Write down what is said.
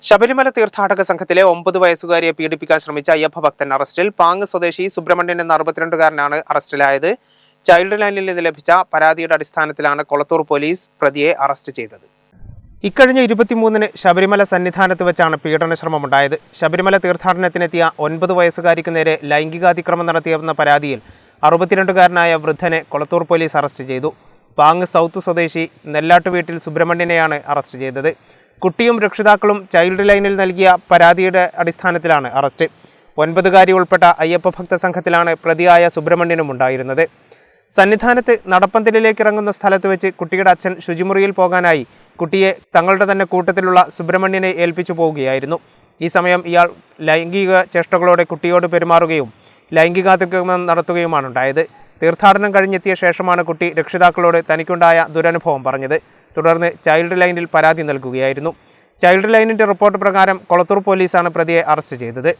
ശബരിമല തീർത്ഥാടക സംഘത്തിലെ 9 വയസ്സുകാരിയെ പീഡിപ്പിക്കാൻ ശ്രമിച്ച അയ്യപ്പ ഭക്തൻ അറസ്റ്റിൽ. പാങ് സ്വദേശി സുബ്രഹ്മണ്യൻ എന്ന 62കാരനാണ് അറസ്റ്റിലായത്. ചൈൽഡ് ലൈനിൽ നിന്ന് ലഭിച്ച പരാതിയുടെ അടിസ്ഥാനത്തിലാണ് കൊളത്തൂർ പോലീസ് പ്രതിയെ അറസ്റ്റ് ചെയ്തത്. ഇക്കഴിഞ്ഞ 23-ന് ശബരിമല സന്നിധാനത്ത് വെച്ചാണ് പീഡനശ്രമമുണ്ടായത്. ശബരിമല തീർത്ഥാടനത്തിനെത്തിയ 9 വയസ്സുകാരിക്ക് നേരെ ലൈംഗികാതിക്രമം നടത്തിയെന്ന പരാതിയിൽ 62കാരനായ വൃദ്ധനെ കൊളത്തൂർ പോലീസ് അറസ്റ്റ് ചെയ്തു. പാങ് സൗത്ത് സ്വദേശി നെല്ലാട്ടുവീട്ടിൽ സുബ്രഹ്മണ്യനെയാണ് അറസ്റ്റ് ചെയ്തത്. കുട്ടിയും രക്ഷിതാക്കളും ചൈൽഡ് ലൈനിൽ നൽകിയ പരാതിയുടെ അടിസ്ഥാനത്തിലാണ് അറസ്റ്റ്. 9കാരി ഉൾപ്പെട്ട അയ്യപ്പ ഭക്ത സംഘത്തിലാണ് പ്രതിയായ സുബ്രഹ്മണ്യനും ഉണ്ടായിരുന്നത്. സന്നിധാനത്ത് നടപ്പന്തലിലേക്ക് ഇറങ്ങുന്ന സ്ഥലത്ത് വെച്ച് കുട്ടിയുടെ അച്ഛൻ ശുചിമുറിയിൽ പോകാനായി കുട്ടിയെ തങ്ങളുടെ തന്നെ കൂട്ടത്തിലുള്ള സുബ്രഹ്മണ്യനെ ഏൽപ്പിച്ചു പോവുകയായിരുന്നു. ഈ സമയം ഇയാൾ ലൈംഗിക ചേഷ്ടകളോടെ കുട്ടിയോട് പെരുമാറുകയും ലൈംഗികാതിക്രമം നടത്തുകയുമാണ് ഉണ്ടായത്. തീർത്ഥാടനം കഴിഞ്ഞെത്തിയ ശേഷമാണ് കുട്ടി രക്ഷിതാക്കളോട് തനിക്കുണ്ടായ ദുരനുഭവം പറഞ്ഞത്. തുടർന്ന് ചൈൽഡ് ലൈനിൽ പരാതി നൽകുകയായിരുന്നു. ചൈൽഡ് ലൈനിന്റെ റിപ്പോർട്ട് പ്രകാരം കൊളത്തൂർ പോലീസാണ് പ്രതിയെ അറസ്റ്റ് ചെയ്തത്.